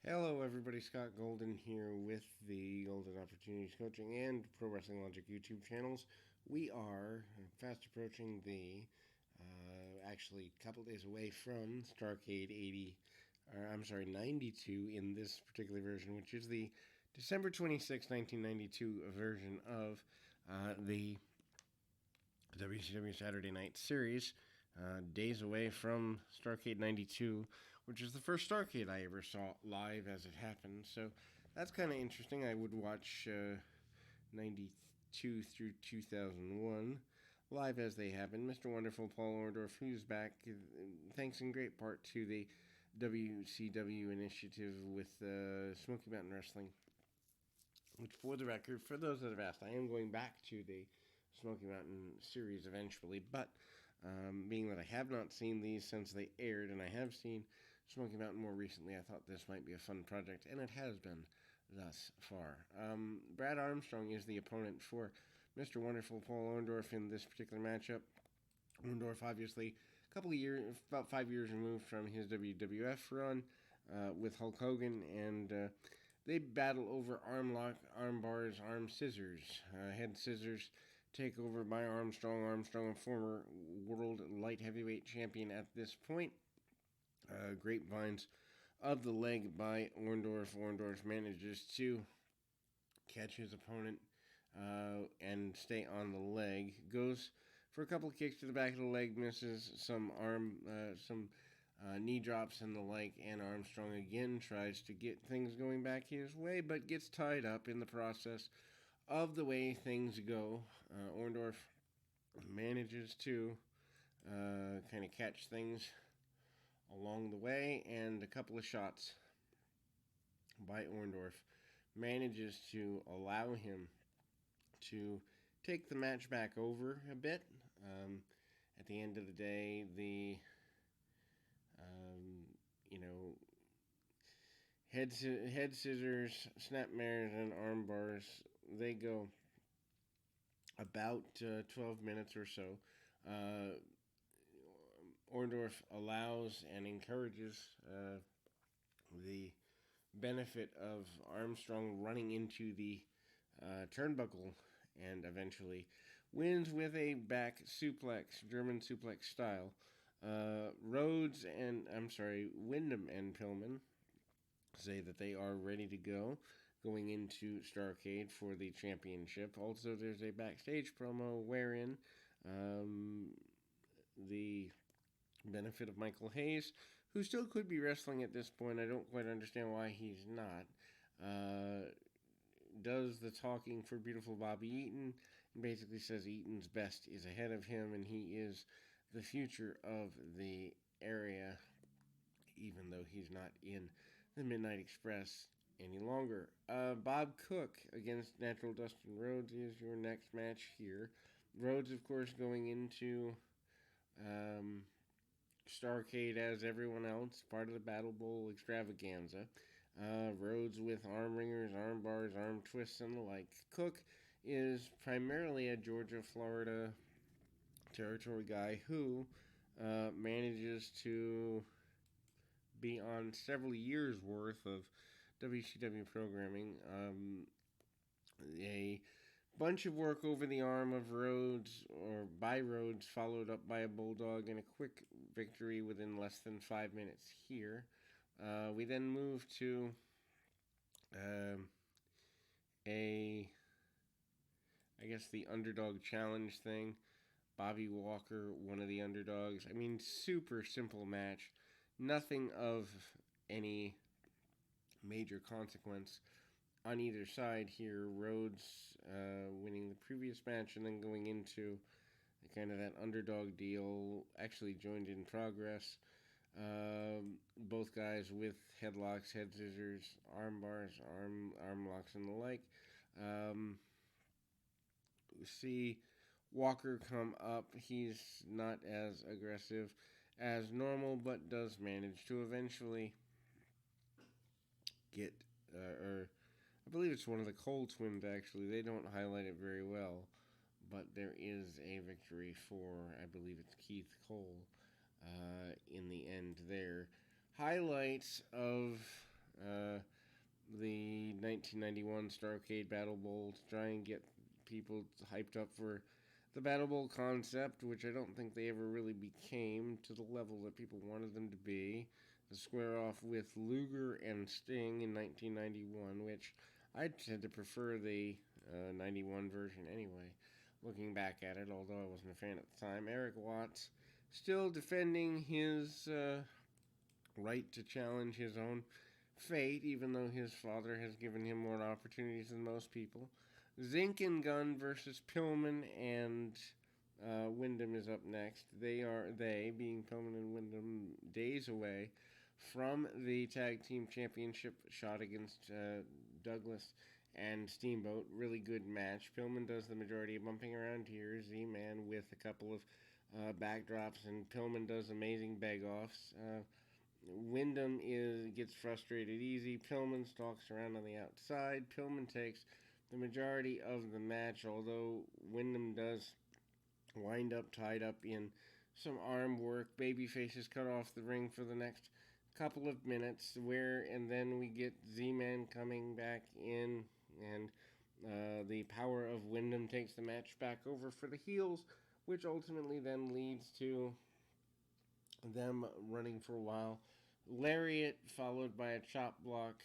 Hello, everybody. Scott Golden here with the Golden Opportunities Coaching and Pro Wrestling Logic YouTube channels. We are fast approaching actually a couple days away from Starcade 92 in this particular version, which is the December 26, 1992 version of the WCW Saturday Night Series. Days away from Starcade 92, which is the first Starcade I ever saw live as it happened. So that's kind of interesting. I would watch 92 through 2001 live as they happened. Mr. Wonderful Paul Orndorff, who's back, thanks in great part to the WCW initiative with Smoky Mountain Wrestling. Which, for the record, for those that have asked, I am going back to the Smoky Mountain series eventually, but being that I have not seen these since they aired, and I have seen Smoky Mountain more recently, I thought this might be a fun project, and it has been thus far. Brad Armstrong is the opponent for Mr. Wonderful Paul Orndorff in this particular matchup. Orndorff, obviously, a couple of years, about 5 years removed from his WWF run with Hulk Hogan, and they battle over arm lock, arm bars, arm scissors, head scissors. Take over by Armstrong. Armstrong, a former world light heavyweight champion at this point. Grapevines of the leg by Orndorff. Orndorff manages to catch his opponent and stay on the leg. Goes for a couple of kicks to the back of the leg, misses some knee drops and the like, and Armstrong again tries to get things going back his way, but gets tied up in the process of the way things go. Orndorff manages to kind of catch things along the way, and a couple of shots by Orndorff manages to allow him to take the match back over a bit. At the end of the day, head scissors, snapmares, and arm bars, they go about 12 minutes or so. Orndorff allows and encourages the benefit of Armstrong running into the turnbuckle, and eventually wins with a back suplex, German suplex style. Windham and Pillman say that they are ready to go going into Starcade for the championship. Also, there's a backstage promo wherein the benefit of Michael Hayes, who still could be wrestling at this point, I don't quite understand why he's not, does the talking for beautiful Bobby Eaton, and basically says Eaton's best is ahead of him, and he is the future of the area, even though he's not in the Midnight Express any longer. Bob Cook against Natural Dustin Rhodes is your next match here. Rhodes, of course, going into Starcade as everyone else, part of the Battle Bowl extravaganza. Rhodes with arm ringers, arm bars, arm twists, and the like. Cook is primarily a Georgia, Florida territory guy who manages to be on several years' worth of WCW programming. A bunch of work over the arm of Rhodes, or by Rhodes, followed up by a Bulldog, and a quick victory within less than 5 minutes here. We then move to the underdog challenge thing. Bobby Walker, one of the underdogs. I mean, super simple match. Nothing of any major consequence on either side here. Rhodes winning the previous match and then going into kind of that underdog deal, actually joined in progress. Both guys with headlocks, head scissors, arm bars, arm locks, and the like. We see Walker come up. He's not as aggressive as normal, but does manage to eventually get, I believe it's one of the Cole twins, actually. They don't highlight it very well, but there is a victory for, I believe it's Keith Cole, in the end there. Highlights of the 1991 Starrcade Battle Bowl to try and get people hyped up for the Battle Bowl concept, which I don't think they ever really became to the level that people wanted them to be. To square off with Luger and Sting in 1991, which I tend to prefer the 91 version anyway, looking back at it, although I wasn't a fan at the time. Eric Watts still defending his right to challenge his own fate, even though his father has given him more opportunities than most people. Zink and Gunn versus Pillman and Wyndham is up next. They being Pillman and Wyndham, days away from the tag team championship shot against Douglas and Steamboat. Really good match. Pillman does the majority of bumping around here. Z-Man with a couple of backdrops, and Pillman does amazing beg-offs. Wyndham gets frustrated easy. Pillman stalks around on the outside. Pillman takes the majority of the match, although Wyndham does wind up tied up in some arm work. Babyface is cut off the ring for the next couple of minutes, and then we get Z-Man coming back in, and the power of Wyndham takes the match back over for the heels, which ultimately then leads to them running for a while. Lariat followed by a chop block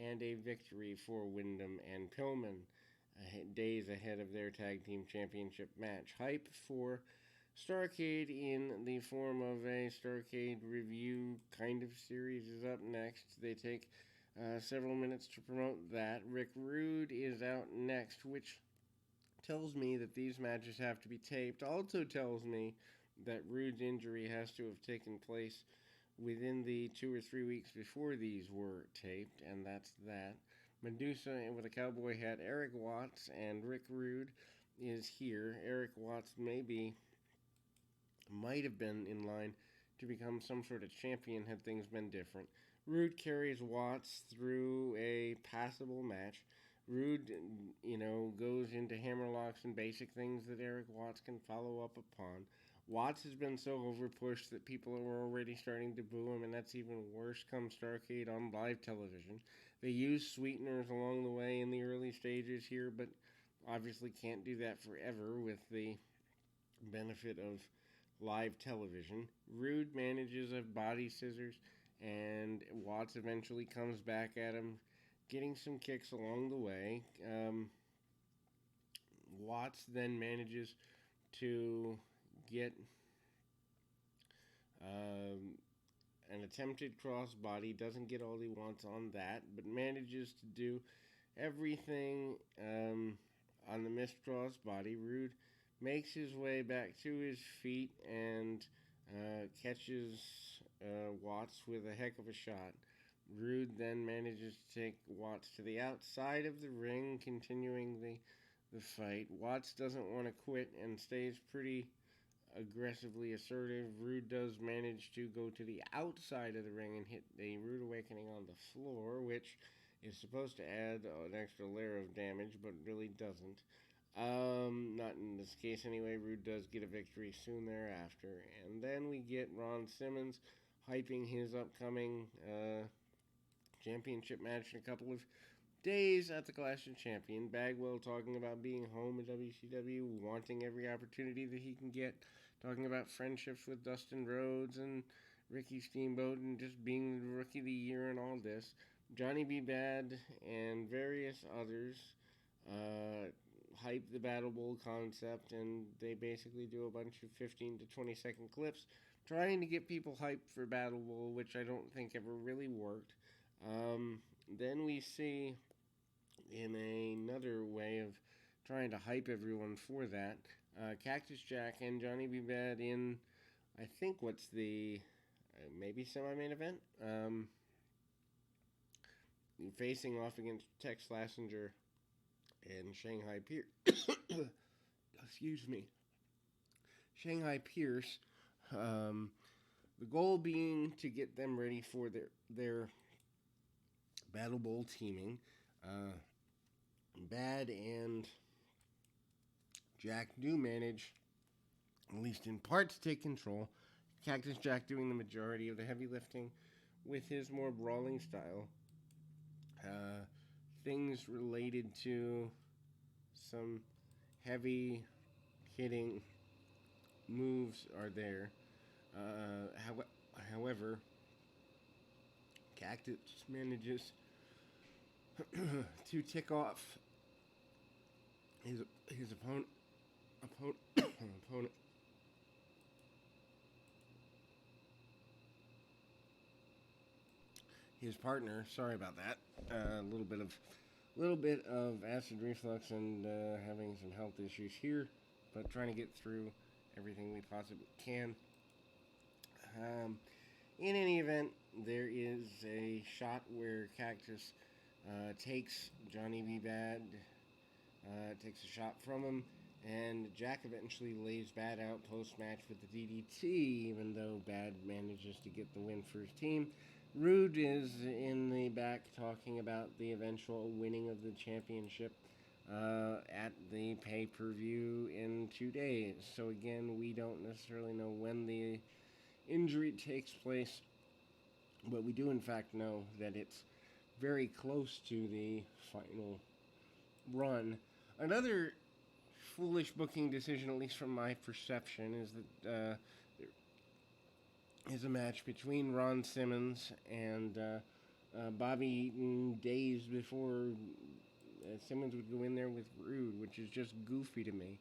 and a victory for Wyndham and Pillman, days ahead of their tag team championship match. Hype for Starrcade in the form of a Starrcade review kind of series is up next. They take several minutes to promote that. Rick Rude is out next, which tells me that these matches have to be taped. Also tells me that Rude's injury has to have taken place within the 2 or 3 weeks before these were taped, and that's that. Medusa with a cowboy hat, Eric Watts, and Rick Rude is here. Eric Watts might have been in line to become some sort of champion had things been different. Rude carries Watts through a passable match. Rude, goes into hammerlocks and basic things that Eric Watts can follow up upon. Watts has been so overpushed that people are already starting to boo him, and that's even worse come Starrcade on live television. They use sweeteners along the way in the early stages here, but obviously can't do that forever with the benefit of live television. Rude manages a body scissors, and Watts eventually comes back at him, getting some kicks along the way. Watts then manages to get an attempted crossbody, doesn't get all he wants on that, but manages to do everything on the missed crossbody. Rude makes his way back to his feet and catches Watts with a heck of a shot. Rude then manages to take Watts to the outside of the ring, continuing the fight. Watts doesn't want to quit and stays pretty aggressively assertive. Rude does manage to go to the outside of the ring and hit a Rude Awakening on the floor, which is supposed to add an extra layer of damage, but really doesn't. Not in this case anyway. Rude does get a victory soon thereafter. And then we get Ron Simmons hyping his upcoming championship match in a couple of days at the Clash of Champions. Bagwell talking about being home at WCW, wanting every opportunity that he can get, talking about friendships with Dustin Rhodes and Ricky Steamboat and just being the Rookie of the Year and all this. Johnny B. Bad and various others hype the Battle Bowl concept, and they basically do a bunch of 15 to 20 second clips trying to get people hyped for Battle Bowl, which I don't think ever really worked. Then we see, in another way of trying to hype everyone for that, Cactus Jack and Johnny B. Bad in, I think, what's the maybe semi-main event, facing off against Tex Slazenger and Shanghai Pierce. Excuse me. Shanghai Pierce. The goal being to get them ready for their Battle Bowl teaming. Bad and Jack do manage, at least in part, to take control. Cactus Jack doing the majority of the heavy lifting with his more brawling style. things related to some heavy hitting moves are there. However, Cactus manages to tick off his opponent. His partner. Sorry about that. A little bit of acid reflux and having some health issues here, but trying to get through everything we possibly can. In any event, there is a shot where Cactus takes Johnny B. Bad, takes a shot from him, and Jack eventually lays Bad out post-match with the DDT, even though Bad manages to get the win for his team. Rude is in the back talking about the eventual winning of the championship at the pay-per-view in 2 days. So again, we don't necessarily know when the injury takes place, but we do in fact know that it's very close to the final run. Another foolish booking decision, at least from my perception, is that there is a match between Ron Simmons and Bobby Eaton days before Simmons would go in there with Rude, which is just goofy to me.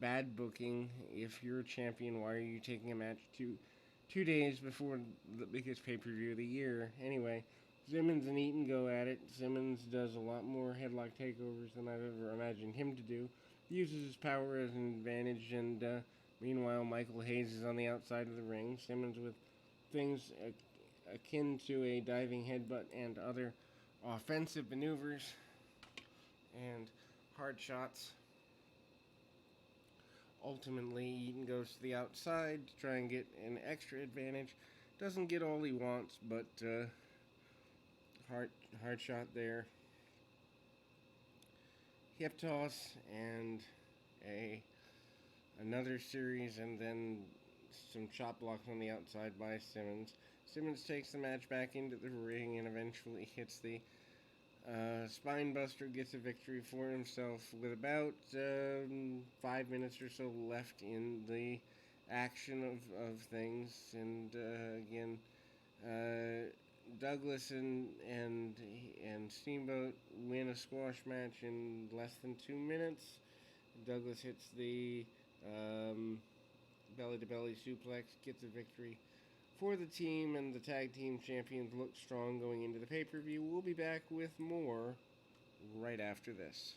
Bad booking. If you're a champion, why are you taking a match 2 days before the biggest pay-per-view of the year? Anyway, Simmons and Eaton go at it. Simmons does a lot more headlock takeovers than I've ever imagined him to do. He uses his power as an advantage, and meanwhile, Michael Hayes is on the outside of the ring. Simmons with things akin to a diving headbutt and other offensive maneuvers and hard shots. Ultimately, Eaton goes to the outside to try and get an extra advantage. Doesn't get all he wants, but hard shot there. Hip toss and another series, and then some chop blocks on the outside by Simmons. Simmons takes the match back into the ring and eventually hits the spine buster, gets a victory for himself with about 5 minutes or so left in the action of things. And again, Douglas and Steamboat win a squash match in less than 2 minutes. Douglas hits the belly-to-belly suplex, gets a victory for the team, and the tag team champions look strong going into the pay-per-view. We'll be back with more right after this.